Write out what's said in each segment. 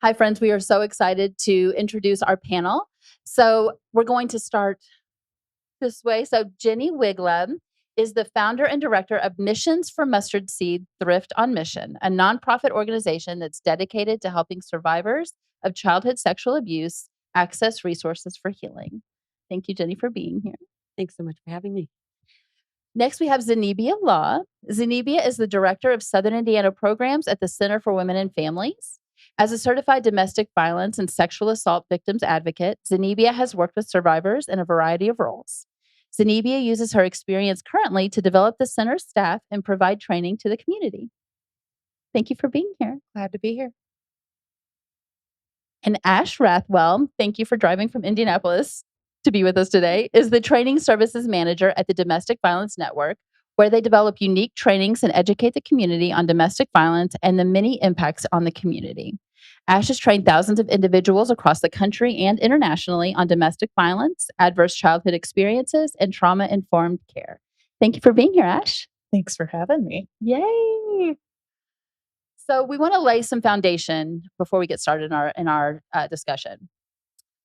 Hi, friends. We are so excited to introduce our panel. So we're going to start this way. So Jenny Wigleb is the founder and director of Missions for Mustard Seed Thrift on Mission, a nonprofit organization that's dedicated to helping survivors of childhood sexual abuse access resources for healing. Thank you, Jenny, for being here. Thanks so much for having me. Next, we have Zenebia Law. Zenebia is the director of Southern Indiana programs at the Center for Women and Families. As a certified domestic violence and sexual assault victims advocate, Zenebia has worked with survivors in a variety of roles. Zenebia uses her experience currently to develop the center's staff and provide training to the community. Thank you for being here. Glad to be here. And Ash Rathwell, thank you for driving from Indianapolis to be with us today, is the training services manager at the Domestic Violence Network, where they develop unique trainings and educate the community on domestic violence and the many impacts on the community. Ash has trained thousands of individuals across the country and internationally on domestic violence, adverse childhood experiences, and trauma-informed care. Thank you for being here, Ash. Thanks for having me. Yay! So we want to lay some foundation before we get started in our discussion.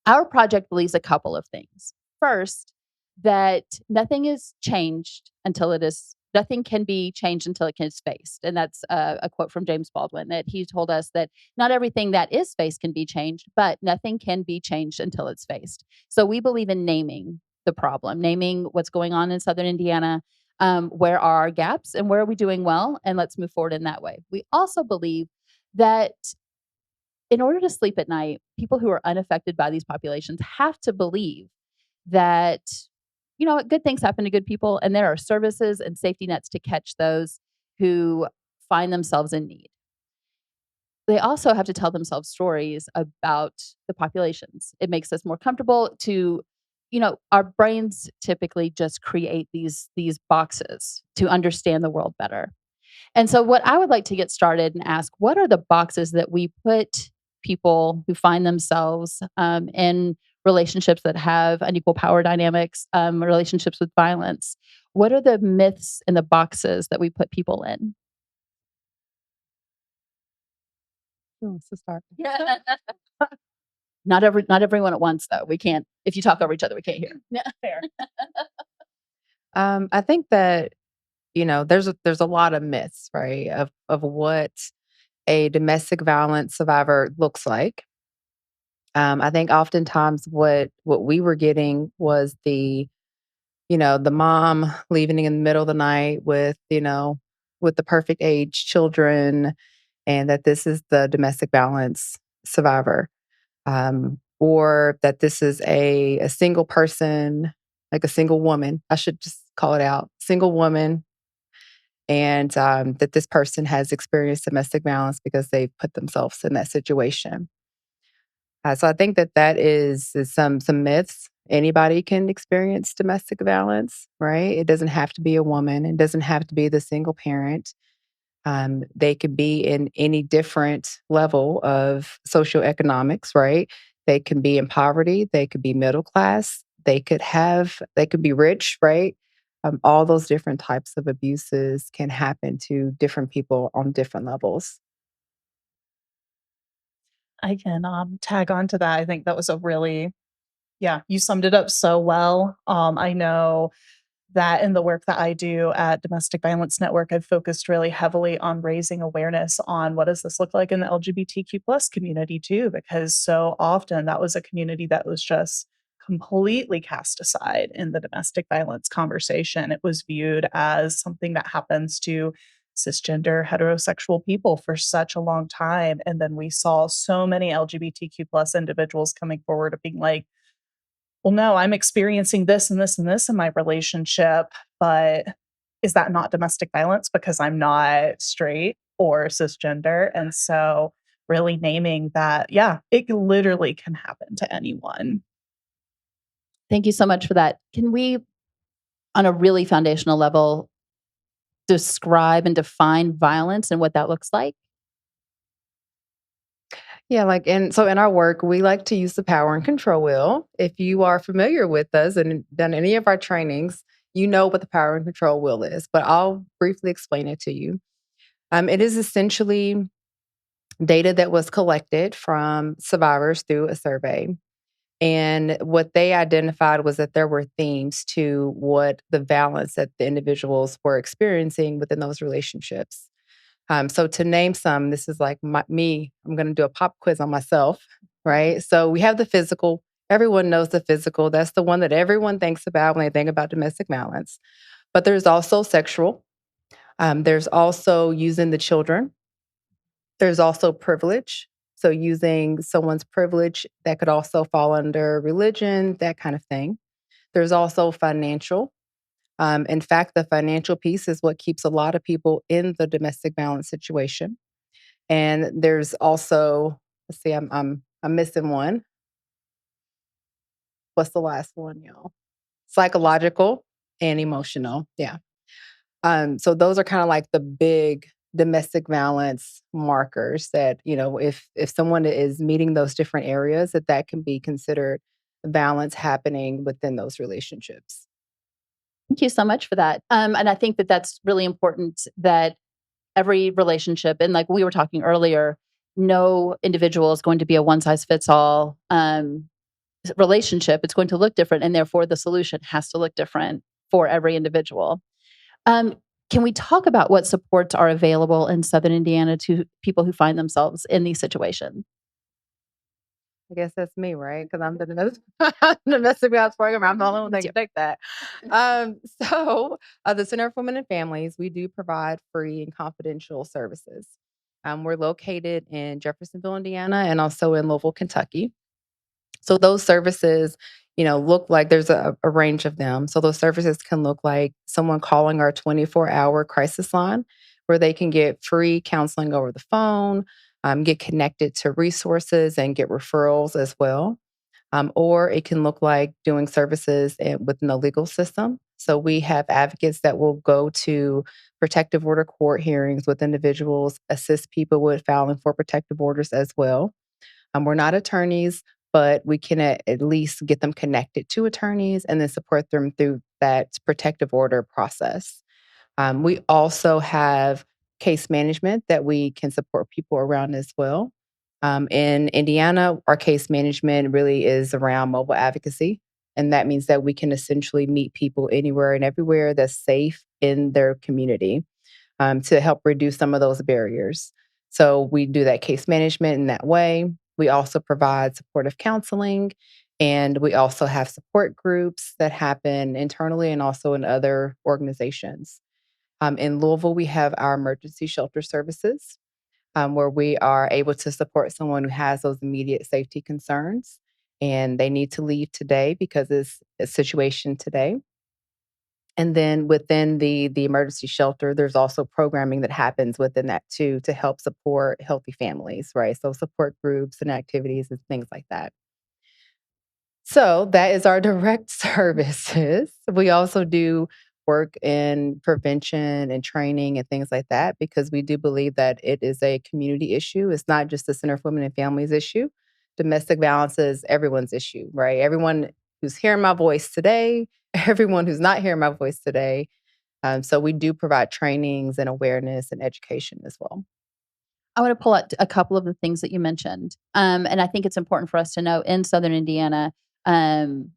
Our project believes a couple of things. First, that nothing is changed until it is nothing can be changed until it is faced, and that's a quote from James Baldwin, that he told us that not everything that is faced can be changed, but nothing can be changed until it's faced. So we believe in naming the problem, naming what's going on in Southern Indiana. Where are our gaps and where are we doing well? And let's move forward in that way. We also believe that in order to sleep at night, people who are unaffected by these populations have to believe that, good things happen to good people, and there are services and safety nets to catch those who find themselves in need. They also have to tell themselves stories about the populations. It makes us more comfortable to, our brains typically just create these boxes to understand the world better. And so what I would like to get started and ask, what are the boxes that we put people who find themselves in relationships that have unequal power dynamics, relationships with violence? What are the myths and the boxes that we put people in? Who wants to start? Yeah. Not everyone at once, though. We can't. If you talk over each other, we can't hear. Yeah, fair. I think that there's a lot of myths, right, of what a domestic violence survivor looks like. I think oftentimes what we were getting was the mom leaving in the middle of the night with the perfect age children, and that this is the domestic violence survivor. Or that this is a single person, like a single woman. I should just call it out, single woman, and that this person has experienced domestic violence because they've put themselves in that situation. So I think that is some myths. Anybody can experience domestic violence, right? It doesn't have to be a woman. It doesn't have to be the single parent. They could be in any different level of socioeconomics, right? They can be in poverty. They could be middle class. They could be rich, right? All those different types of abuses can happen to different people on different levels. I can tag on to that. I think that was yeah, you summed it up so well. I know that in the work that I do at Domestic Violence Network, I've focused really heavily on raising awareness on what does this look like in the LGBTQ plus community too, because so often that was a community that was just completely cast aside in the domestic violence conversation. It was viewed as something that happens to cisgender heterosexual people for such a long time. And then we saw so many LGBTQ plus individuals coming forward of being like, well, no, I'm experiencing this and this and this in my relationship, but is that not domestic violence because I'm not straight or cisgender? And so really naming that, yeah, it literally can happen to anyone. Thank you so much for that. Can we, on a really foundational level, describe and define violence and what that looks like? Yeah, so in our work, we like to use the power and control wheel. If you are familiar with us and done any of our trainings, you know what the power and control wheel is, but I'll briefly explain it to you. It is essentially data that was collected from survivors through a survey. And what they identified was that there were themes to what the violence that the individuals were experiencing within those relationships. So to name some, this is like me, I'm going to do a pop quiz on myself, right? So we have the physical. Everyone knows the physical. That's the one that everyone thinks about when they think about domestic violence. But there's also sexual. There's also using the children. There's also privilege. So using someone's privilege that could also fall under religion, that kind of thing. There's also financial. In fact, the financial piece is what keeps a lot of people in the domestic violence situation. And there's also, let's see, I'm missing one. What's the last one, y'all? Psychological and emotional. Yeah. So those are kind of like the big domestic violence markers that, if someone is meeting those different areas, that can be considered violence happening within those relationships. Thank you so much for that. And I think that that's really important that every relationship, and like we were talking earlier, no individual is going to be a one size fits all relationship. It's going to look different, and therefore the solution has to look different for every individual. Um, can we talk about what supports are available in Southern Indiana to people who find themselves in these situations? I guess that's me, right? Because I'm the domestic violence program. I'm the only one that can take that. The Center for Women and Families, we do provide free and confidential services. We're located in Jeffersonville, Indiana, and also in Louisville, Kentucky. So those services, look like there's a range of them. So those services can look like someone calling our 24-hour crisis line, where they can get free counseling over the phone, get connected to resources, and get referrals as well. Or it can look like doing services within the legal system. So we have advocates that will go to protective order court hearings with individuals, assist people with filing for protective orders as well. We're not attorneys, but we can at least get them connected to attorneys and then support them through that protective order process. We also have case management that we can support people around as well. In Indiana, our case management really is around mobile advocacy. And that means that we can essentially meet people anywhere and everywhere that's safe in their community, to help reduce some of those barriers. So we do that case management in that way. We also provide supportive counseling, and we also have support groups that happen internally and also in other organizations. In Louisville, we have our emergency shelter services, where we are able to support someone who has those immediate safety concerns and they need to leave today because it's a situation today. And then within the emergency shelter, there's also programming that happens within that too to help support healthy families, right? So support groups and activities and things like that. So that is our direct services. We also do work in prevention and training and things like that because we do believe that it is a community issue. It's not just the Center for Women and Families issue. Domestic violence is everyone's issue, right? Everyone who's hearing my voice today, everyone who's not hearing my voice today. So we do provide trainings and awareness and education as well. I want to pull out a couple of the things that you mentioned. And I think it's important for us to know in Southern Indiana, um,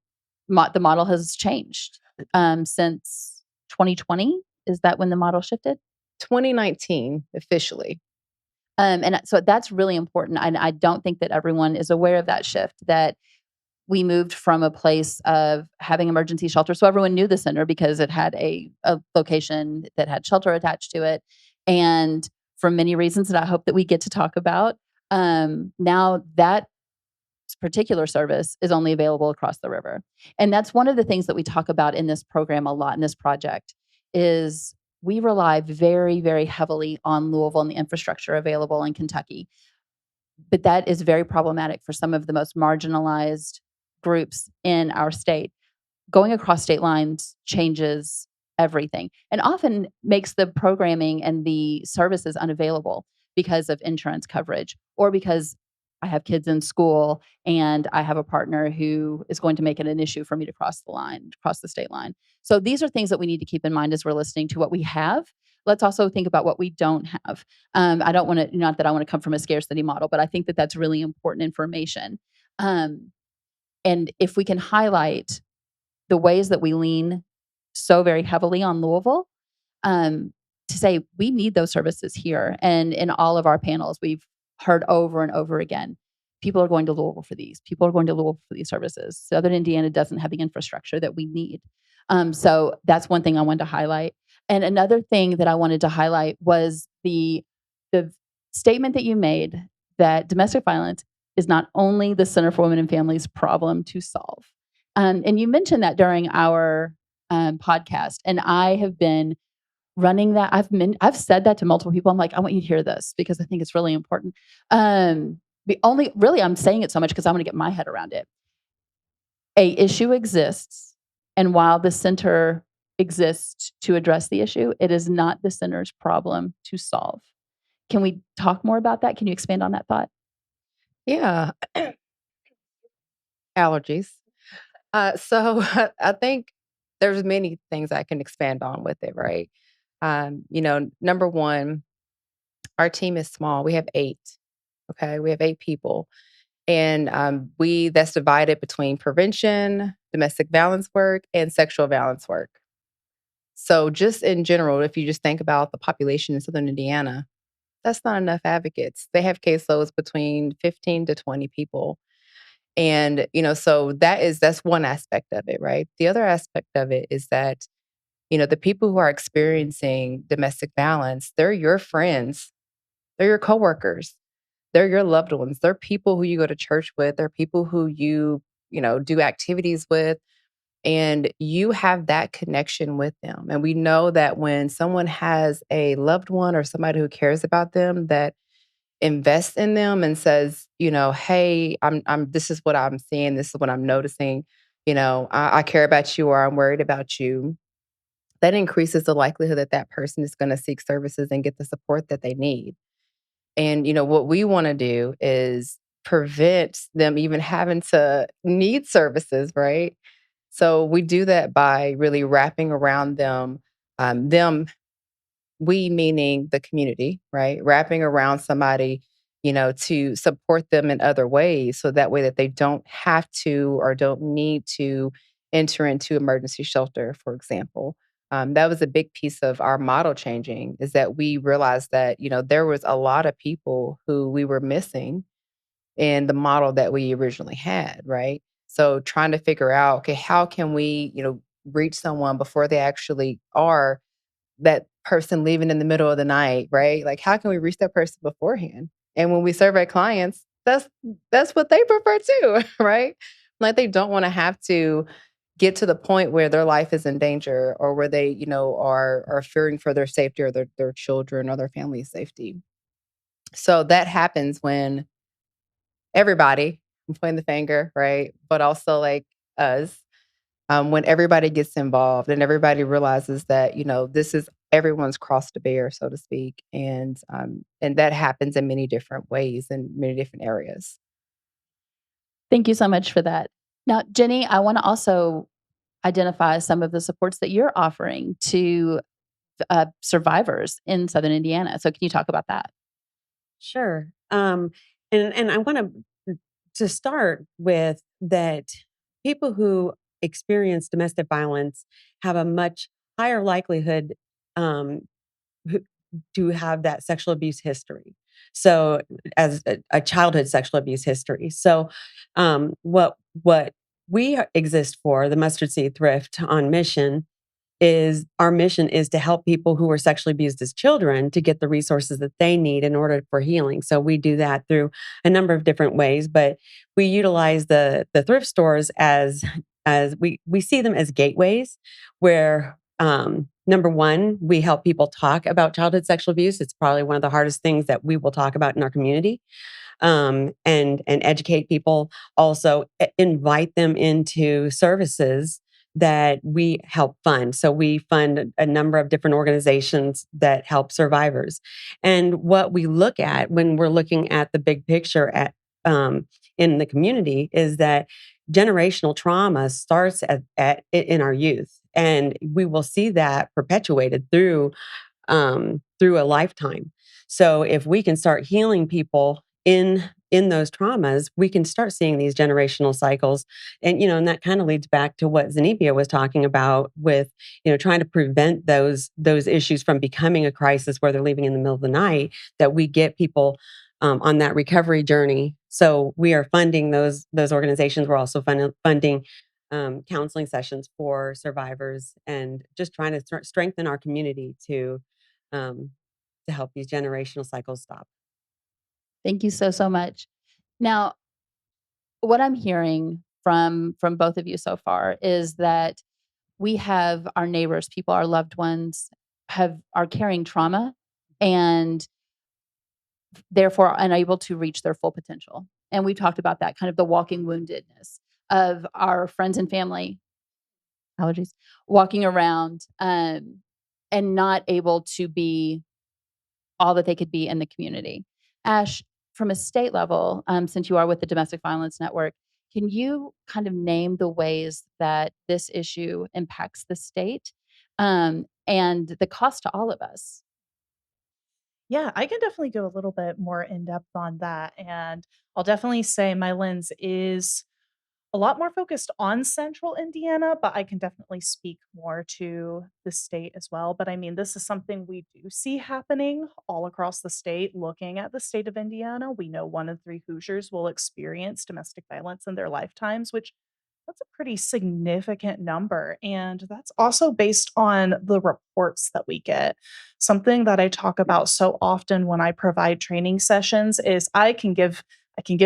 the model has changed since 2020. Is that when the model shifted? 2019 officially. And so that's really important. I don't think that everyone is aware of that shift, that we moved from a place of having emergency shelter. So everyone knew the center because it had a location that had shelter attached to it. And for many reasons that I hope that we get to talk about, now that particular service is only available across the river. And that's one of the things that we talk about in this program a lot in this project is we rely very, very heavily on Louisville and the infrastructure available in Kentucky. But that is very problematic for some of the most marginalized groups in our state. Going across state lines changes everything and often makes the programming and the services unavailable because of insurance coverage or because I have kids in school and I have a partner who is going to make it an issue for me to cross the line, cross the state line. So these are things that we need to keep in mind as we're listening to what we have. let's also think about what we don't have. I don't want to, not that I want to come from a scarcity model, but I think that that's really important information. Um, and if we can highlight the ways that we lean so very heavily on Louisville, um, to say we need those services here. And in all of our panels, we've heard over and over again, people are going to Louisville for these. People are going to Louisville for these services. Southern Indiana doesn't have the infrastructure that we need. So that's one thing I wanted to highlight. And another thing that I wanted to highlight was the statement that you made that domestic violence is not only the Center for Women and Families problem to solve. And you mentioned that during our podcast, and I have been running that. I've said that to multiple people. I'm like, I want you to hear this because I think it's really important. The only really I'm saying it so much because I want to get my head around it. A issue exists, and while the center exists to address the issue, it is not the center's problem to solve. Can we talk more about that? Can you expand on that thought? Yeah, allergies. So I think there's many things I can expand on with it, right? Number one, our team is small. We have 8. Okay, we have 8 people, and we that's divided between prevention, domestic violence work, and sexual violence work. So, just in general, if you just think about the population in Southern Indiana, that's not enough advocates. They have caseloads between 15 to 20 people. And, so that's one aspect of it, right? The other aspect of it is that, the people who are experiencing domestic violence, they're your friends, they're your coworkers, they're your loved ones, they're people who you go to church with, they're people who do activities with, and you have that connection with them. And we know that when someone has a loved one or somebody who cares about them that invests in them and says, "Hey, I'm this is what I'm seeing, this is what I'm noticing, I care about you or I'm worried about you." That increases the likelihood that that person is gonna seek services and get the support that they need. And, what we wanna do is prevent them even having to need services, right? So we do that by really wrapping around them, we meaning the community, right? Wrapping around somebody, to support them in other ways. So that way that they don't have to or don't need to enter into emergency shelter, for example. That was a big piece of our model changing is that we realized that, there was a lot of people who we were missing in the model that we originally had, right? So trying to figure out, okay, how can we, reach someone before they actually are that person leaving in the middle of the night, right? Like how can we reach that person beforehand? And when we survey clients, that's what they prefer too, right? Like they don't want to have to get to the point where their life is in danger or where they, are fearing for their safety or their children or their family's safety. So that happens when everybody, I'm pointing the finger, right? But also like us, when everybody gets involved and everybody realizes that, this is everyone's cross to bear, so to speak. And that happens in many different ways in many different areas. Thank you so much for that. Now, Jenny, I want to also identify some of the supports that you're offering to survivors in Southern Indiana. So, can you talk about that? Sure. And I want to start with that people who experience domestic violence have a much higher likelihood um, who- to have that sexual abuse history. So, as a childhood sexual abuse history. So, what we exist for, the Mustard Seed Thrift on mission, is our mission is to help people who were sexually abused as children to get the resources that they need in order for healing. So we do that through a number of different ways, but we utilize the thrift stores as we see them as gateways where number one, we help people talk about childhood sexual abuse. It's probably one of the hardest things that we will talk about in our community, and educate people. Also, invite them into services that we help fund. So we fund a number of different organizations that help survivors. And what we look at when we're looking at the big picture in the community is that generational trauma starts in our youth, and we will see that perpetuated through through a lifetime. So if we can start healing people in those traumas, we can start seeing these generational cycles. And and that kind of leads back to what Zenobia was talking about with trying to prevent those issues from becoming a crisis where they're leaving in the middle of the night, that we get people on that recovery journey. So we are funding those organizations. We're also funding counseling sessions for survivors, and just trying to strengthen our community um, to help these generational cycles stop. Thank you so much. Now, what I'm hearing from both of you so far is that we have our neighbors, people, our loved ones are carrying trauma and therefore unable to reach their full potential. And we talked about that, kind of the walking woundedness of our friends and family, allergies, walking around and not able to be all that they could be in the community. Ash, from a state level, since you are with the Domestic Violence Network, can you kind of name the ways that this issue impacts the state and the cost to all of us? Yeah, I can definitely go a little bit more in depth on that. And I'll definitely say my lens is a lot more focused on central Indiana, but I can definitely speak more to the state as well. But I mean, this is something we do see happening all across the state. Looking at the state of Indiana, we know 1 in 3 Hoosiers will experience domestic violence in their lifetimes, which that's a pretty significant number. And that's also based on the reports that we get. Something that I talk about so often when I provide training sessions is I can give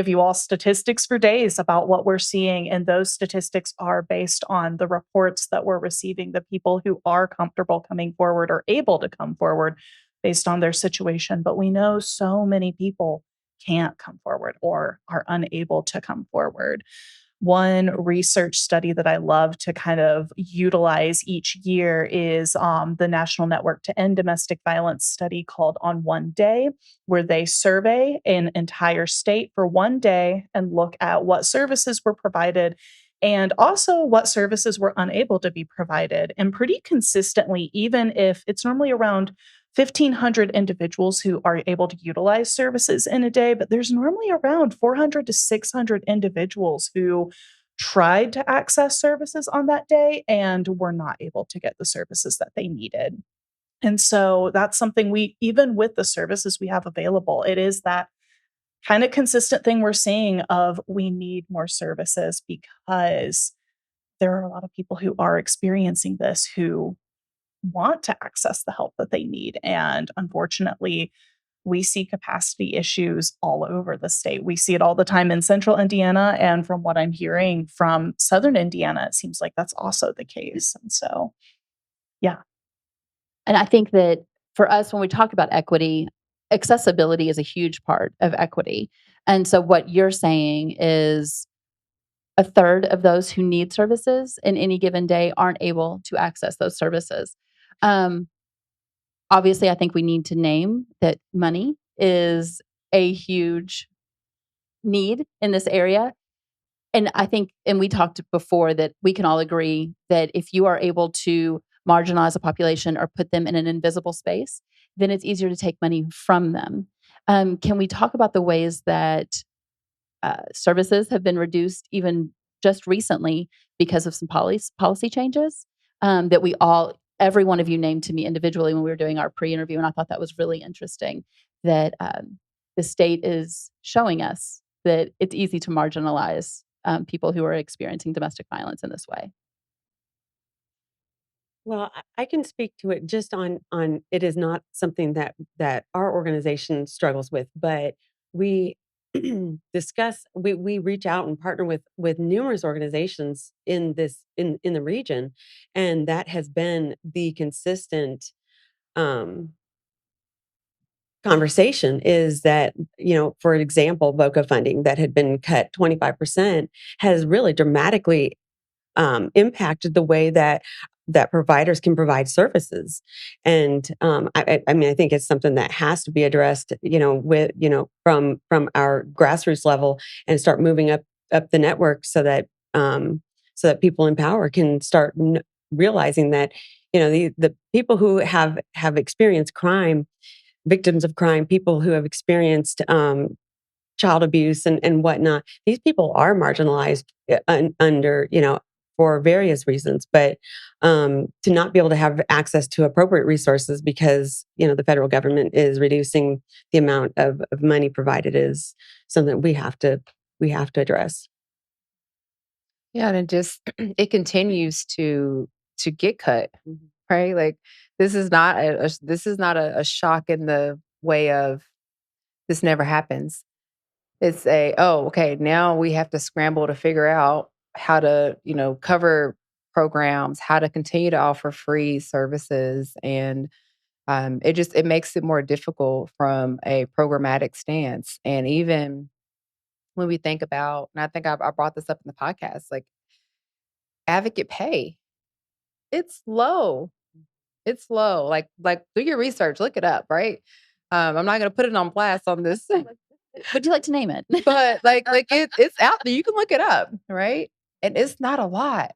you all statistics for days about what we're seeing, and those statistics are based on the reports that we're receiving, the people who are comfortable coming forward or able to come forward based on their situation. But we know so many people can't come forward or are unable to come forward. One research study that I love to kind of utilize each year is the National Network to End Domestic Violence study called On One Day, where they survey an entire state for 1 day and look at what services were provided and also what services were unable to be provided. And pretty consistently, even if it's normally around 1,500 individuals who are able to utilize services in a day, but there's normally around 400 to 600 individuals who tried to access services on that day and were not able to get the services that they needed. And so that's something even with the services we have available, it is that kind of consistent thing we're seeing of we need more services because there are a lot of people who are experiencing this who want to access the help that they need. And unfortunately, we see capacity issues all over the state. We see it all the time in central Indiana. And from what I'm hearing from southern Indiana, it seems like that's also the case. And so, yeah. And I think that for us, when we talk about equity, accessibility is a huge part of equity. And so what you're saying is a third of those who need services in any given day aren't able to access those services. Um, Obviously, I think we need to name that money is a huge need in this area. And I think, and we talked before that we can all agree that if you are able to marginalize a population or put them in an invisible space, then it's easier to take money from them. Can we talk about the ways that services have been reduced even just recently because of some policy changes that every one of you named to me individually when we were doing our pre-interview, and I thought that was really interesting that the state is showing us that it's easy to marginalize people who are experiencing domestic violence in this way. Well, I can speak to it just on it is not something that our organization struggles with, but we we reach out and partner with numerous organizations in the region, and that has been the consistent um conversation is that, for example, VOCA funding that had been cut 25% has really dramatically impacted the way that providers can provide services. And I mean, I think it's something that has to be addressed, with from our grassroots level and start moving up the network so that people in power can start realizing that the people who have experienced crime, victims of crime, people who have experienced child abuse and whatnot. These people are marginalized under, for various reasons, but to not be able to have access to appropriate resources because, the federal government is reducing the amount of money provided is something that we have to address. Yeah, and it just it continues to get cut, right? Like this is not a shock in the way of this never happens. It's oh, okay, now we have to scramble to figure out how to, cover programs, how to continue to offer free services. And it makes it more difficult from a programmatic stance. And even when we think about, and I think I brought this up in the podcast, like advocate pay, it's low. It's low. Like do your research, look it up, right? I'm not gonna put it on blast on this. Would you like to name it? But it's out there. You can look it up, right? And it's not a lot.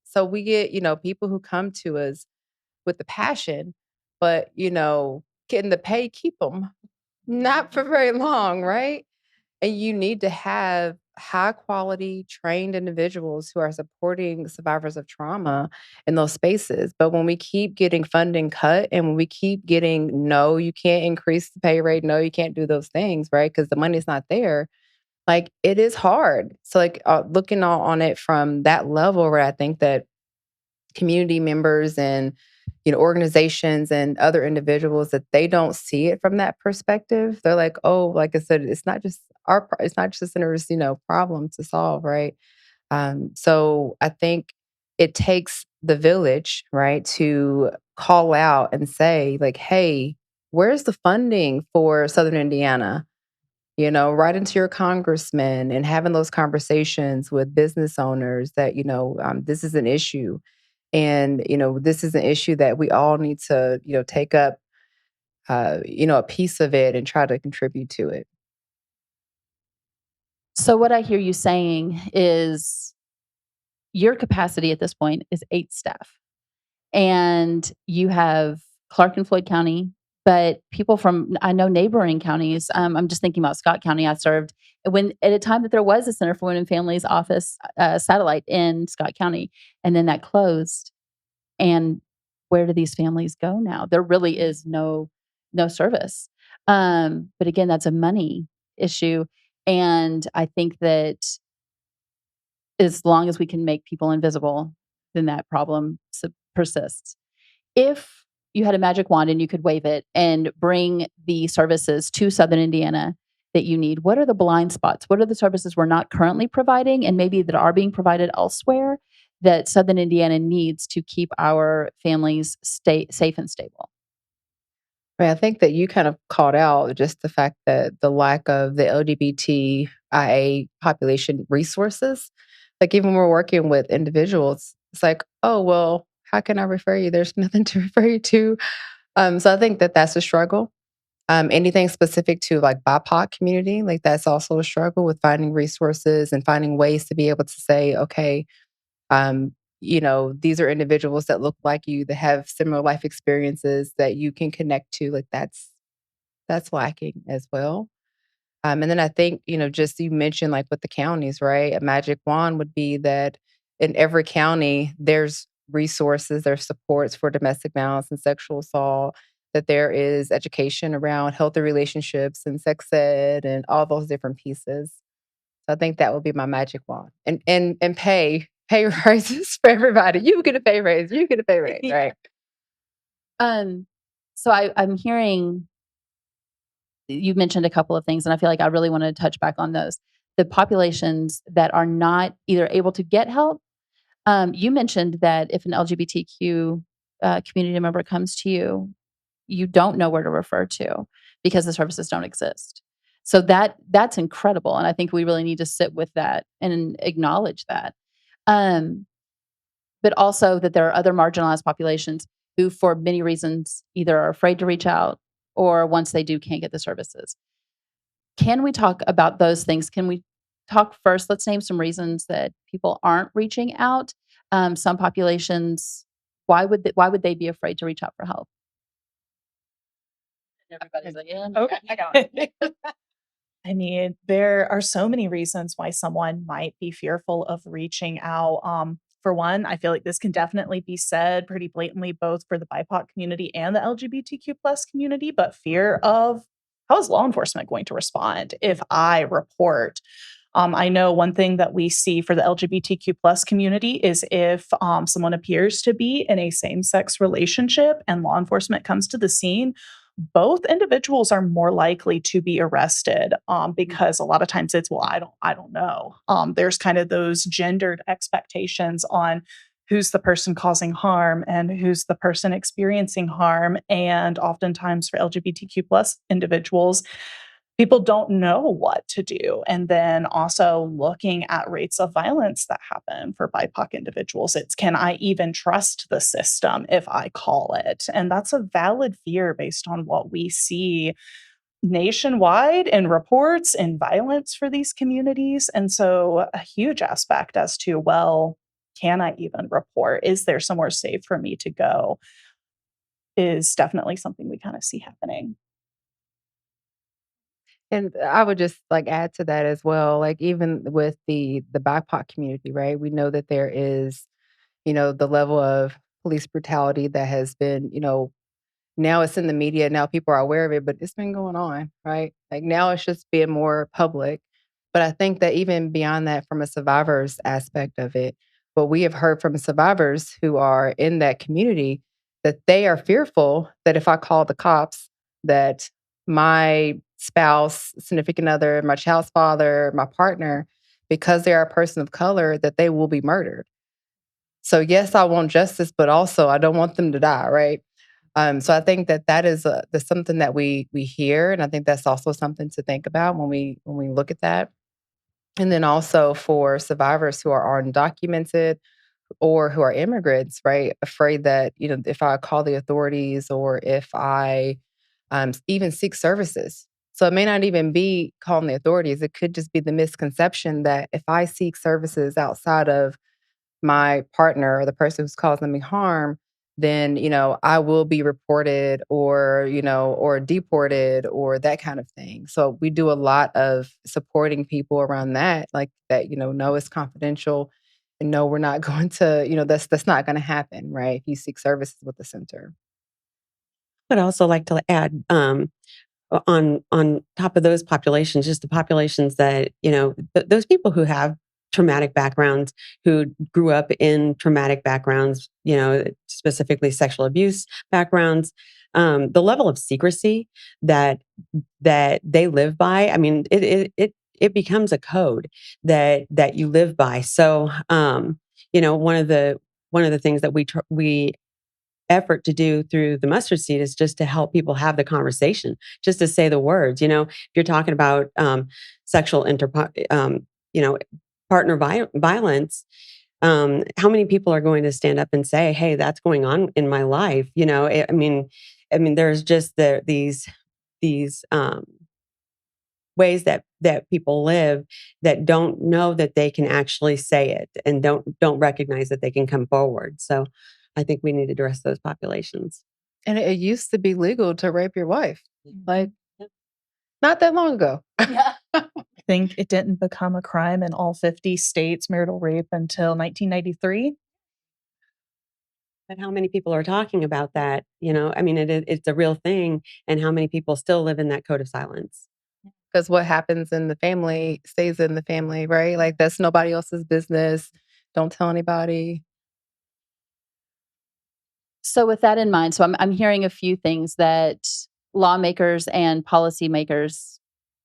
So we get, people who come to us with the passion, but getting the pay, keep them not for very long, right? And you need to have high quality trained individuals who are supporting survivors of trauma in those spaces. But when we keep getting funding cut and when we keep getting, no, you can't increase the pay rate, no, you can't do those things, right? Because the money's not there. Like it is hard. So looking on it from that level where I think that community members and organizations and other individuals that they don't see it from that perspective. They're like, oh, like I said, it's not just it's not just the center's problem to solve, right? So I think it takes the village, right, to call out and say like, hey, where's the funding for Southern Indiana? Right into your congressman and having those conversations with business owners that, this is an issue. And, this is an issue that we all need to, take up, a piece of it and try to contribute to it. So what I hear you saying is your capacity at this point is 8 staff, and you have Clark and Floyd County, but people from I know neighboring counties. I'm just thinking about Scott County. I served when at a time that there was a Center for Women and Families office satellite in Scott County, and then that closed. And where do these families go now? There really is no service. But again, that's a money issue, and I think that as long as we can make people invisible, then that problem persists. If you had a magic wand and you could wave it and bring the services to Southern Indiana that you need, what are the blind spots? What are the services we're not currently providing and maybe that are being provided elsewhere that Southern Indiana needs to keep our families safe and stable? I think that you kind of called out just the fact that the lack of the LGBTIA population resources. Like even when we're working with individuals, it's like, oh well, how can I refer you? There's nothing to refer you to. So I think that that's a struggle. Anything specific to like BIPOC community, like that's also a struggle with finding resources and finding ways to be able to say, okay, these are individuals that look like you, that have similar life experiences that you can connect to. Like that's lacking as well. And then I think, just you mentioned like with the counties, right? A magic wand would be that in every county, there's resources, there's supports for domestic violence and sexual assault, that there is education around healthy relationships and sex ed and all those different pieces. So I think that would be my magic wand. And pay raises for everybody. You get a pay raise, you get a pay raise, right? Um, so I'm hearing you mentioned a couple of things, and I feel like I really want to touch back on those. The populations that are not either able to get help. You mentioned that if an LGBTQ community member comes to you, you don't know where to refer to because the services don't exist. So that's incredible, and I think we really need to sit with that and acknowledge that. Um, but also that there are other marginalized populations who, for many reasons, either are afraid to reach out or once they do, can't get the services. Can we talk about those things? Can we talk first? Let's name some reasons that people aren't reaching out. Some populations why would they be afraid to reach out for help? And everybody's like, yeah, Okay. I got it. I mean, there are so many reasons why someone might be fearful of reaching out. For one, I feel like this can definitely be said pretty blatantly, both for the BIPOC community and the LGBTQ plus community, but fear of how is law enforcement going to respond if I report? I know one thing that we see for the LGBTQ plus community is if someone appears to be in a same sex relationship and law enforcement comes to the scene, both individuals are more likely to be arrested because a lot of times it's, well, I don't know. There's kind of those gendered expectations on who's the person causing harm and who's the person experiencing harm. And oftentimes for LGBTQ plus individuals, people don't know what to do. And then also looking at rates of violence that happen for BIPOC individuals. It's, can I even trust the system if I call it? And that's a valid fear based on what we see nationwide in reports and violence for these communities. And so a huge aspect as to, well, can I even report? Is there somewhere safe for me to go? Is definitely something we kind of see happening. And I would just like add to that as well, like even with the BIPOC community, right? We know that there is, the level of police brutality that has been, now it's in the media, now people are aware of it, but it's been going on, right? Like now it's just being more public. But I think that even beyond that, from a survivor's aspect of it, what we have heard from survivors who are in that community, that they are fearful that if I call the cops, that my spouse, significant other, my child's father, my partner, because they are a person of color, that they will be murdered. So yes, I want justice, but also I don't want them to die, right? So I think that that is that's something that we hear, and I think that's also something to think about when we look at that. And then also for survivors who are undocumented or who are immigrants, right? Afraid that if I call the authorities or if I even seek services. So it may not even be calling the authorities. It could just be the misconception that if I seek services outside of my partner or the person who's causing me harm, then, I will be reported or, or deported or that kind of thing. So we do a lot of supporting people around that, like that, no, it's confidential and no, we're not going to, that's not going to happen, right? If you seek services with the center. Would also like to add, on top of those populations, just the populations that, those people who have traumatic backgrounds, who grew up in traumatic backgrounds, specifically sexual abuse backgrounds, the level of secrecy that they live by. I mean, it becomes a code that you live by. So, one of the things that we effort to do through the mustard seed is just to help people have the conversation, just to say the words. If you're talking about sexual you know, partner violence, how many people are going to stand up and say, "Hey, that's going on in my life"? I mean, there's just these ways that people live that don't know that they can actually say it and don't recognize that they can come forward. So I think we need to address those populations. And it used to be legal to rape your wife, like Yep. not that long ago. Yeah. I think it didn't become a crime in all 50 states, marital rape, until 1993. But how many people are talking about that? I mean, it's a real thing, and how many people still live in that code of silence? Because what happens in the family stays in the family, right? Like that's nobody else's business. Don't tell anybody. So with that in mind, so I'm hearing a few things that lawmakers and policymakers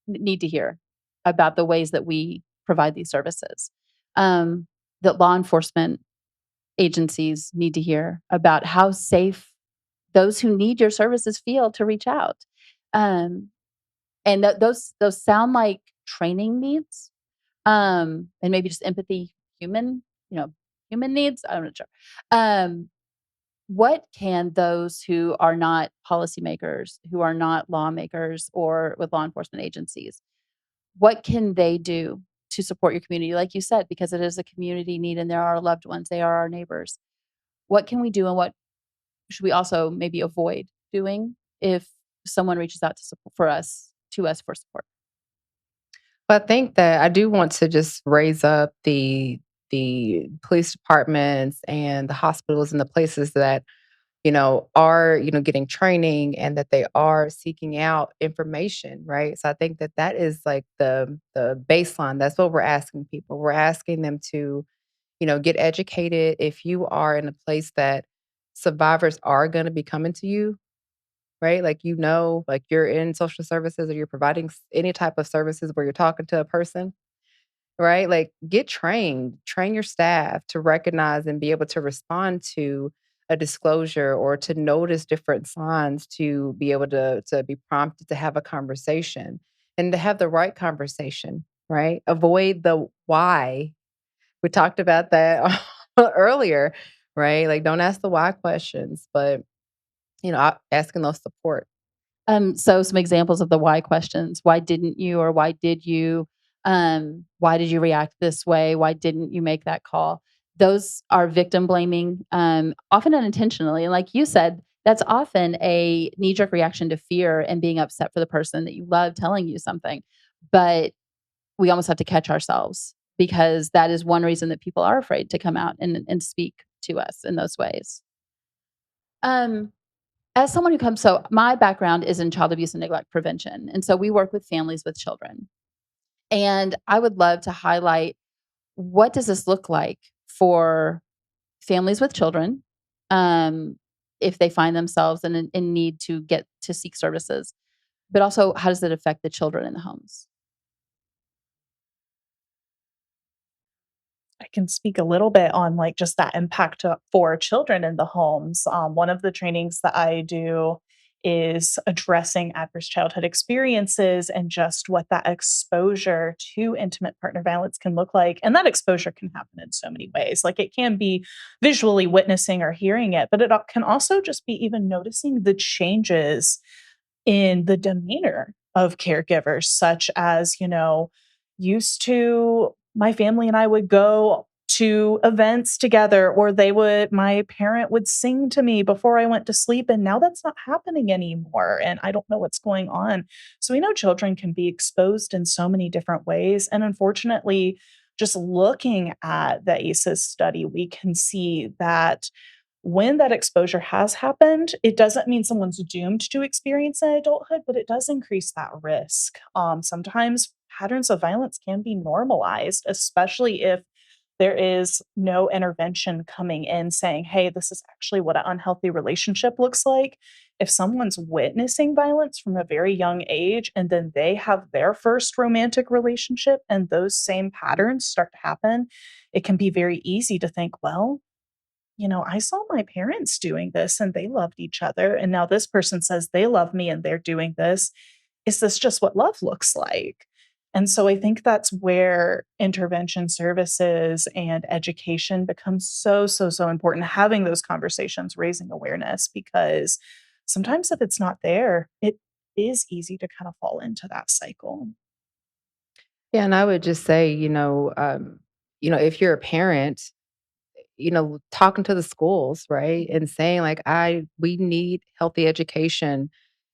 need to hear about the ways that we provide these services. That law enforcement agencies need to hear about how safe those who need your services feel to reach out. Um, and those sound like training needs, and maybe just empathy, human, human needs. I'm not sure. Um, what can those who are not policymakers, who are not lawmakers or with law enforcement agencies, what can they do to support your community? Like you said, because it is a community need and there are our loved ones, they are our neighbors. What can we do, and what should we also maybe avoid doing if someone reaches out to support for us to us for support? But I think that I do want to just raise up the police departments and the hospitals and the places that are, getting training and that they are seeking out information, right? So I think that that is like the baseline. That's what we're asking people. We're asking them to, get educated. If you are in a place that survivors are going to be coming to you, right? Like, like you're in social services or you're providing any type of services where you're talking to a person, right? Like, get trained, train your staff to recognize and be able to respond to a disclosure or to notice different signs, to be able to be prompted to have a conversation and to have the right conversation, right? Avoid the why. We talked about that earlier, right? Like, don't ask the why questions, but asking those support. So some examples of the why questions. Why didn't you, or why did you? Why did you react this way? Why didn't you make that call? Those are victim blaming, often unintentionally. And like you said, that's often a knee jerk reaction to fear and being upset for the person that you love telling you something. But we almost have to catch ourselves, because that is one reason that people are afraid to come out and speak to us in those ways. Um, as someone who comes, so my background is in child abuse and neglect prevention. And so we work with families with children. And I would love to highlight, what does this look like for families with children, um, if they find themselves in need to get to seek services, but also how does it affect the children in the homes? I can speak a little bit on like just that impact for children in the homes. One of the trainings that I do is addressing adverse childhood experiences and just what that exposure to intimate partner violence can look like. And that exposure can happen in so many ways. Like, it can be visually witnessing or hearing it, but can also just be even noticing the changes in the demeanor of caregivers, such as, used to my family and I would go to events together, or my parent would sing to me before I went to sleep. And now that's not happening anymore. And I don't know what's going on. So we know children can be exposed in so many different ways. And unfortunately, just looking at the ACEs study, we can see that when that exposure has happened, it doesn't mean someone's doomed to experience in adulthood, but it does increase that risk. Sometimes patterns of violence can be normalized, especially if there is no intervention coming in saying, hey, this is actually what an unhealthy relationship looks like. If someone's witnessing violence from a very young age and then they have their first romantic relationship and those same patterns start to happen, it can be very easy to think, well, I saw my parents doing this and they loved each other. And now this person says they love me and they're doing this. Is this just what love looks like? And so I think that's where intervention services and education becomes so, so, so important. Having those conversations, raising awareness, because sometimes if it's not there, it is easy to kind of fall into that cycle. Yeah, and I would just say, if you're a parent, talking to the schools, right? And saying like, we need healthy education,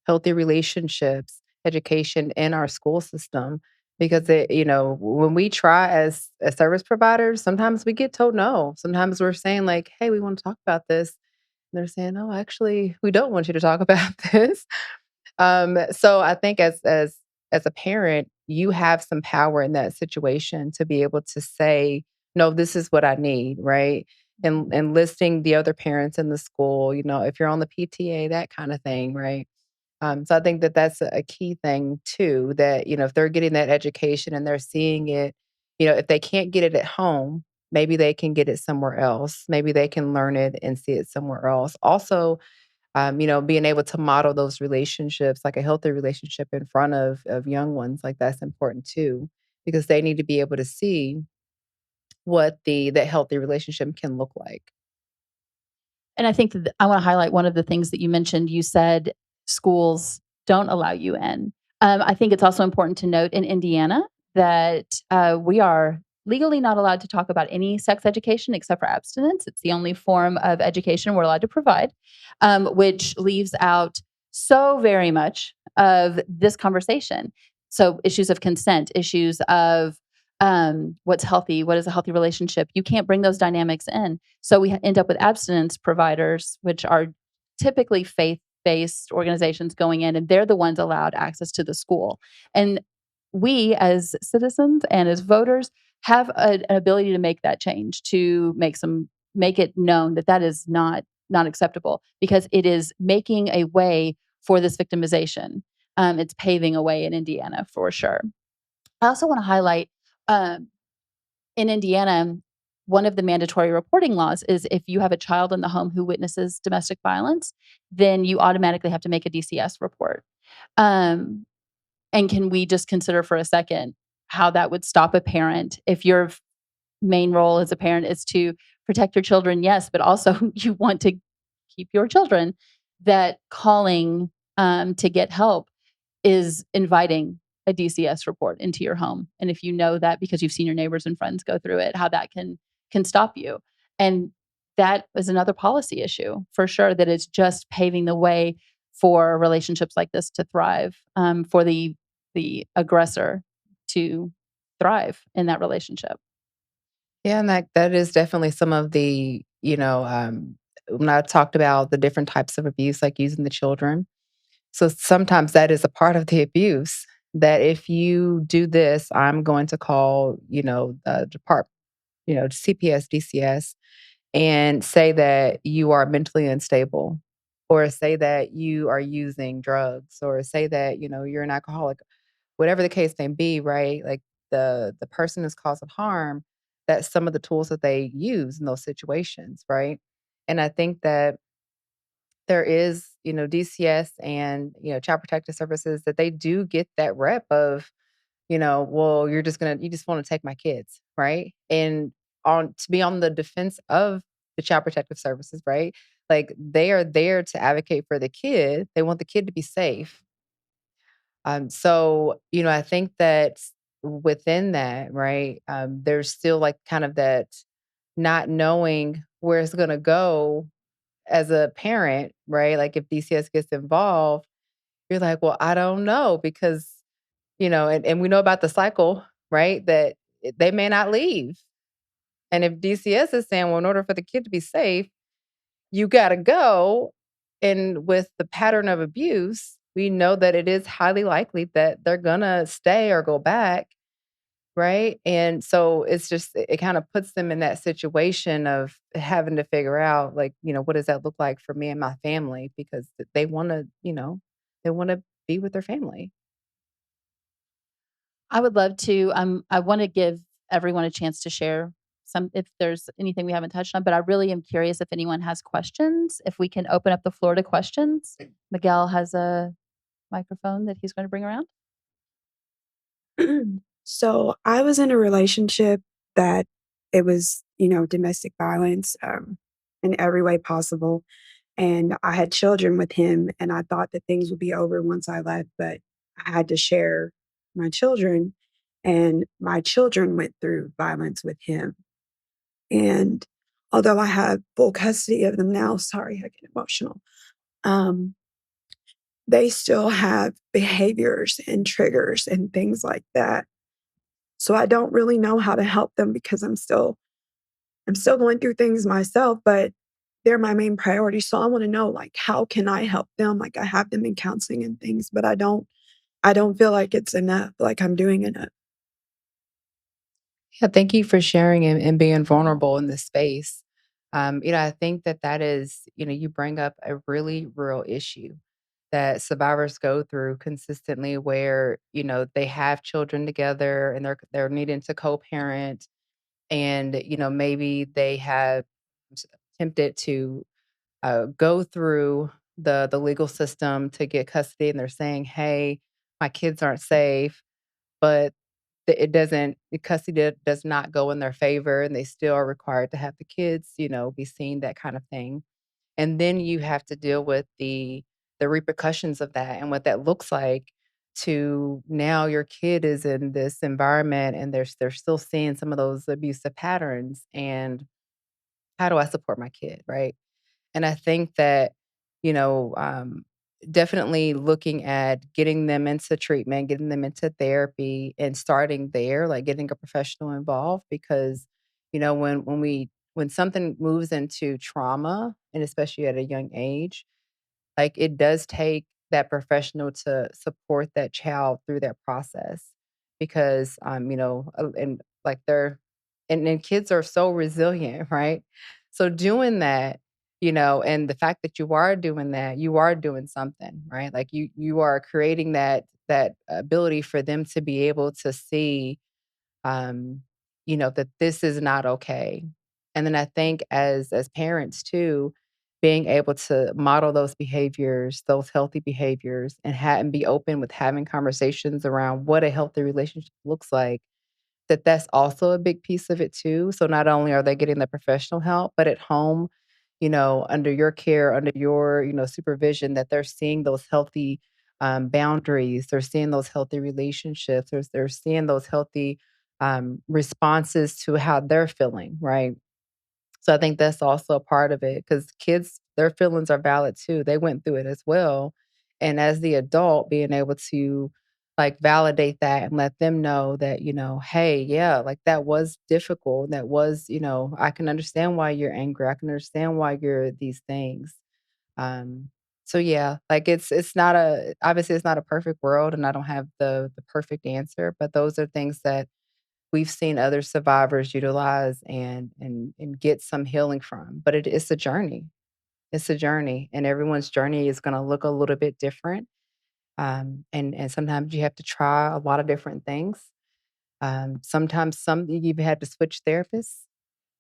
healthy relationships, education in our school system. Because when we try as service providers, sometimes we get told no. Sometimes we're saying like, hey, we want to talk about this. And they're saying, no, actually, we don't want you to talk about this. So I think as a parent, you have some power in that situation to be able to say, no, this is what I need, right? And listing the other parents in the school, if you're on the PTA, that kind of thing, right? So I think that that's a key thing too, that, if they're getting that education and they're seeing it, if they can't get it at home, maybe they can get it somewhere else. Maybe they can learn it and see it somewhere else. Also, being able to model those relationships, like a healthy relationship in front of young ones, like that's important too, because they need to be able to see what that healthy relationship can look like. And I think that I want to highlight one of the things that you mentioned. You said schools don't allow you in. I think it's also important to note in Indiana that we are legally not allowed to talk about any sex education except for abstinence. It's the only form of education we're allowed to provide, which leaves out so very much of this conversation. So, issues of consent, issues of what's healthy, what is a healthy relationship. You can't bring those dynamics in. So, we end up with abstinence providers, which are typically faith based organizations going in, and they're the ones allowed access to the school. And we, as citizens and as voters, have an ability to make that change, to make it known that that is not acceptable, because it is making a way for this victimization. It's paving a way in Indiana for sure. I also want to highlight, um, in Indiana, one of the mandatory reporting laws is if you have a child in the home who witnesses domestic violence, then you automatically have to make a DCS report. Um, and can we just consider for a second how that would stop a parent if your main role as a parent is to protect your children, yes, but also you want to keep your children, that calling to get help is inviting a DCS report into your home. And if you know that because you've seen your neighbors and friends go through it, how that can stop you. And that is another policy issue for sure, that is just paving the way for relationships like this to thrive, for the aggressor to thrive in that relationship. Yeah, and that is definitely some of the, when I talked about the different types of abuse, like using the children. So sometimes that is a part of the abuse. That if you do this, I'm going to call, the department, CPS, DCS, and say that you are mentally unstable, or say that you are using drugs, or say that, you're an alcoholic, whatever the case may be, right? Like the person is causing harm, that's some of the tools that they use in those situations, right? And I think that there is, DCS and, child protective services, that they do get that rep of, well, you just want to take my kids, right? And on to be on the defense of the child protective services, right? Like they are there to advocate for the kid. They want the kid to be safe. So, I think that within that, right, there's still like kind of that not knowing where it's gonna go as a parent, right? Like if DCS gets involved, you're like, well, I don't know because, and we know about the cycle, right? That they may not leave. And if DCS is saying, well, in order for the kid to be safe, you got to go. And with the pattern of abuse, we know that it is highly likely that they're going to stay or go back. Right. And so it's just, it kind of puts them in that situation of having to figure out, like, what does that look like for me and my family? Because they want to, they want to be with their family. I would love to. I want to give everyone a chance to share some, if there's anything we haven't touched on, but I really am curious if anyone has questions, if we can open up the floor to questions. Miguel has a microphone that he's going to bring around. So I was in a relationship that it was, domestic violence in every way possible. And I had children with him, and I thought that things would be over once I left, but I had to share my children, and my children went through violence with him. And although I have full custody of them now, sorry, I get emotional. Um, they still have behaviors and triggers and things like that. So I don't really know how to help them because I'm still going through things myself, but they're my main priority. So I want to know, like, how can I help them? Like, I have them in counseling and things, but I don't feel like it's enough, like I'm doing enough. Yeah, thank you for sharing and being vulnerable in this space. I think that is, you bring up a really real issue that survivors go through consistently, where they have children together and they're needing to co-parent, and maybe they have attempted to go through the legal system to get custody, and they're saying, "Hey, my kids aren't safe," but it doesn't the custody does not go in their favor, and they still are required to have the kids, be seen, that kind of thing. And then you have to deal with the repercussions of that and what that looks like, to now your kid is in this environment and they're still seeing some of those abusive patterns, and how do I support my kid, right? And I think that, you know, definitely looking at getting them into treatment, getting them into therapy and starting there, like getting a professional involved because, when something moves into trauma, and especially at a young age, like, it does take that professional to support that child through that process because, and like and kids are so resilient, right? So doing that, and the fact that you are doing that, you are doing something, right? Like you are creating that ability for them to be able to see um, that this is not okay. And then I think as parents too, being able to model those behaviors, those healthy behaviors, and be open with having conversations around what a healthy relationship looks like, that's also a big piece of it too. So not only are they getting the professional help, but at home, under your care, under your, supervision, that they're seeing those healthy boundaries, they're seeing those healthy relationships, they're seeing those healthy responses to how they're feeling, right? So I think that's also a part of it because kids, their feelings are valid too. They went through it as well. And as the adult, being able to like validate that and let them know that, hey, yeah, like that was difficult. That was, I can understand why you're angry. I can understand why you're these things. Um, so yeah, like it's not a obviously it's not a perfect world and I don't have the perfect answer, but those are things that we've seen other survivors utilize and get some healing from. But it's a journey. It's a journey, and everyone's journey is going to look a little bit different. And sometimes you have to try a lot of different things. Sometimes some you've had to switch therapists.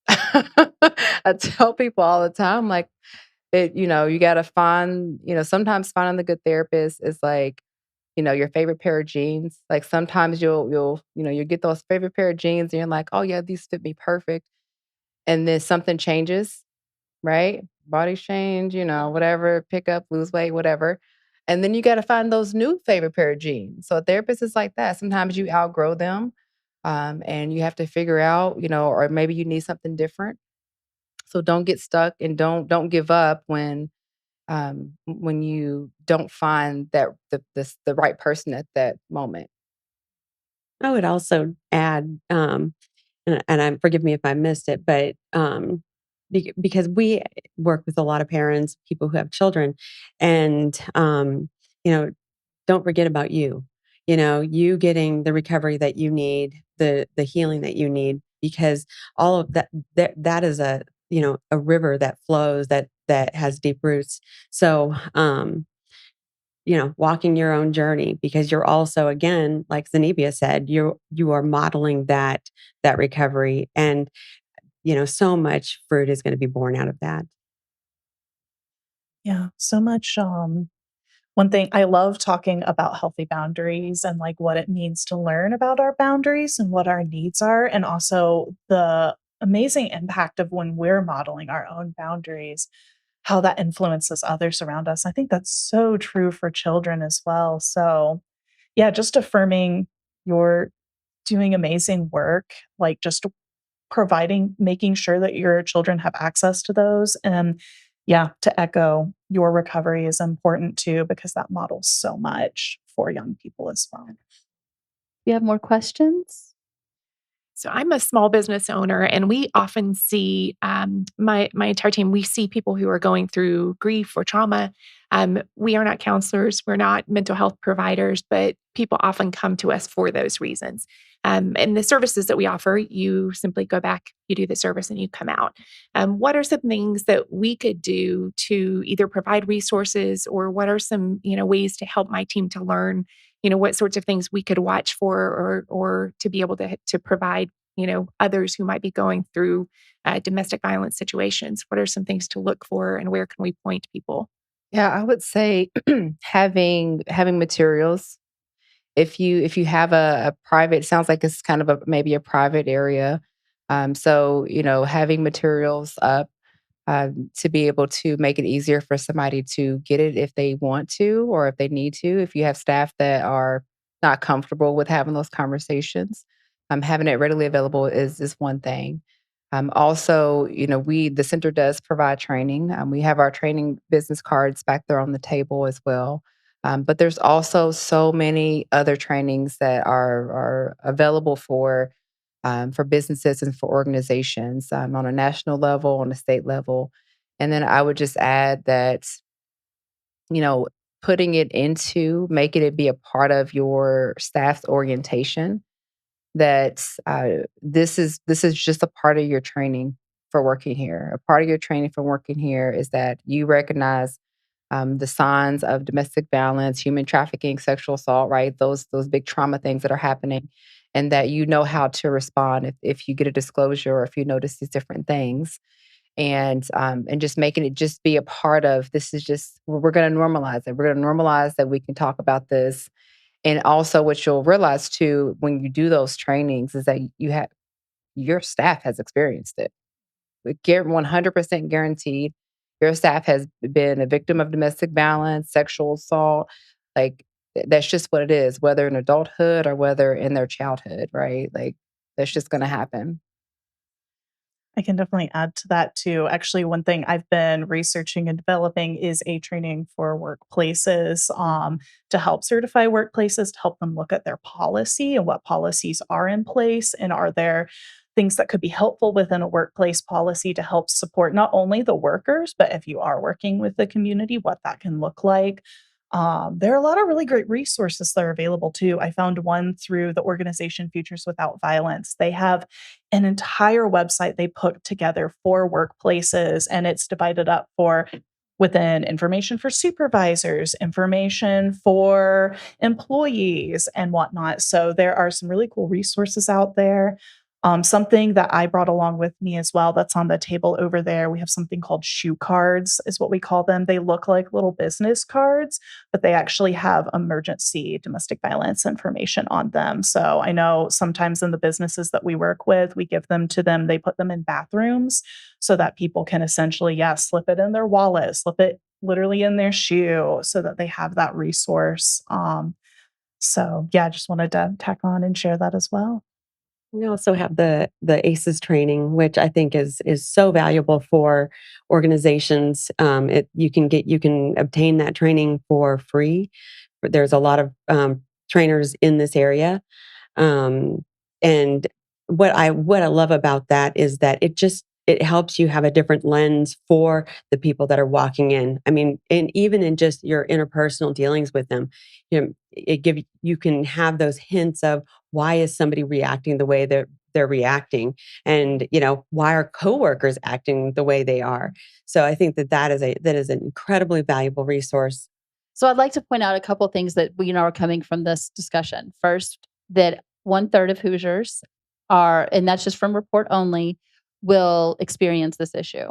I tell people all the time, like you got to find, sometimes finding the good therapist is like your favorite pair of jeans. Like sometimes you get those favorite pair of jeans and you're like, "Oh yeah, these fit me perfect." And then something changes, right? Body change, whatever, pick up, lose weight, whatever. And then you got to find those new favorite pair of jeans. So a therapist is like that. Sometimes you outgrow them. And you have to figure out, or maybe you need something different. So don't get stuck and don't give up when you don't find that the right person at that moment. I would also add, and I forgive me if I missed it, but because we work with a lot of parents, people who have children, and you know, don't forget about you. You getting the recovery that you need, the healing that you need, because all of that is a river that flows that has deep roots. So walking your own journey because you're also, again, like Zenobia said, you are modeling that recovery, and so much fruit is going to be born out of that. Yeah, so much. One thing I love talking about healthy boundaries and like what it means to learn about our boundaries and what our needs are, and also the amazing impact of when we're modeling our own boundaries, how that influences others around us. I think that's so true for children as well. So, yeah, just affirming you're doing amazing work, like just providing making sure that your children have access to those, and yeah, to echo, your recovery is important too because that models so much for young people as well. You have more questions? So I'm a small business owner, and we often see my entire team. We see people who are going through grief or trauma. We are not counselors, we're not mental health providers, but people often come to us for those reasons. And the services that we offer, you simply go back, you do the service, and you come out. What are some things that we could do to either provide resources, or what are some ways to help my team to learn? What sorts of things we could watch for, or to be able to provide others who might be going through domestic violence situations. What are some things to look for, and where can we point people? Yeah, I would say having materials. If you have a private, sounds like it's kind of maybe a private area. So having materials up to be able to make it easier for somebody to get it if they want to or if they need to. If you have staff that are not comfortable with having those conversations, having it readily available is one thing. Also, the center does provide training. We have our training business cards back there on the table as well. But there's also so many other trainings that are available for businesses and for organizations on a national level, on a state level. And then I would just add that, you know, putting it into making it be a part of your staff's orientation that this is just a part of your training for working here. A part of your training for working here is that you recognize the signs of domestic violence, human trafficking, sexual assault, right? Those big trauma things that are happening, and that you know how to respond if you get a disclosure or if you notice these different things, and just making it just be a part of this is just we're going to normalize it. We're going to normalize that we can talk about this, and also what you'll realize too when you do those trainings is that your staff has experienced it. 100% guaranteed. Your staff has been a victim of domestic violence, sexual assault. Like, that's just what it is, whether in adulthood or whether in their childhood, right? Like, that's just gonna happen. I can definitely add to that too. Actually, one thing I've been researching and developing is a training for workplaces to help certify workplaces, to help them look at their policy and what policies are in place. And are there things that could be helpful within a workplace policy to help support not only the workers, but if you are working with the community, what that can look like. There are a lot of really great resources that are available too. I found one through the organization Futures Without Violence. They have an entire website they put together for workplaces, and it's divided up for within information for supervisors, information for employees, and whatnot. So there are some really cool resources out there. Something that I brought along with me as well that's on the table over there. We have something called shoe cards, is what we call them. They look like little business cards, but they actually have emergency domestic violence information on them. So I know sometimes in the businesses that we work with, we give them to them, they put them in bathrooms so that people can essentially, yeah, slip it in their wallet, slip it literally in their shoe so that they have that resource. So yeah, I just wanted to tack on and share that as well. We also have the ACEs training, which I think is so valuable for organizations. You can obtain that training for free. There's a lot of trainers in this area, um, and what I love about that is that it helps you have a different lens for the people that are walking in. I mean, and even in just your interpersonal dealings with them, you can have those hints of why is somebody reacting the way they're reacting, and why are coworkers acting the way they are. So I think that is an incredibly valuable resource. So I'd like to point out a couple things that we know are coming from this discussion. First, that one third of Hoosiers are, and that's just from report only, will experience this issue.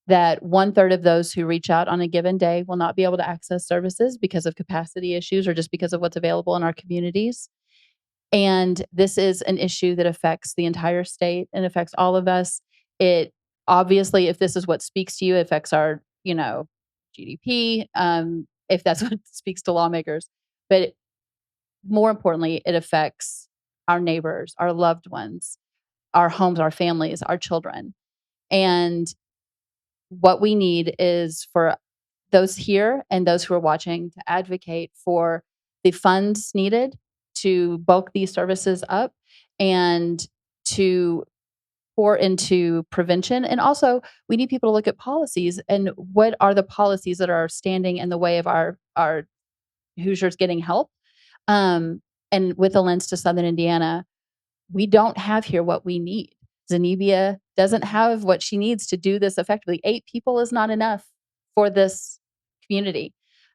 That one third of those who reach out on a given day will not be able to access services because of capacity issues or just because of what's available in our communities. And this is an issue that affects the entire state and affects all of us. It obviously, if this is what speaks to you, it affects our, GDP, if that's what speaks to lawmakers. But more importantly, it affects our neighbors, our loved ones, our homes, our families, our children. And what we need is for those here and those who are watching to advocate for the funds needed to bulk these services up and to pour into prevention. And also, we need people to look at policies and what are the policies that are standing in the way of our Hoosiers getting help. And with a lens to Southern Indiana, we don't have here what we need. Zenebia doesn't have what she needs to do this effectively. 8 people is not enough for this community.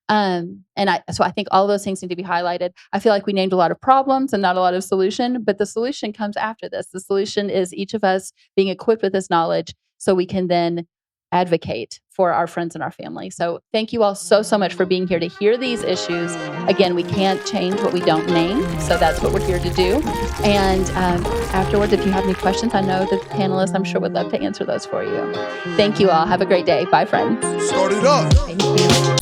So I think all those things need to be highlighted. I feel like we named a lot of problems and not a lot of solution, but the solution comes after this. The solution is each of us being equipped with this knowledge so we can then advocate for our friends and our family. So thank you all so, so much for being here to hear these issues. Again, we can't change what we don't name, so that's what we're here to do. And afterwards, if you have any questions, I know the panelists, I'm sure, would love to answer those for you. Thank you all. Have a great day. Bye, friends. Start it up. Thank you.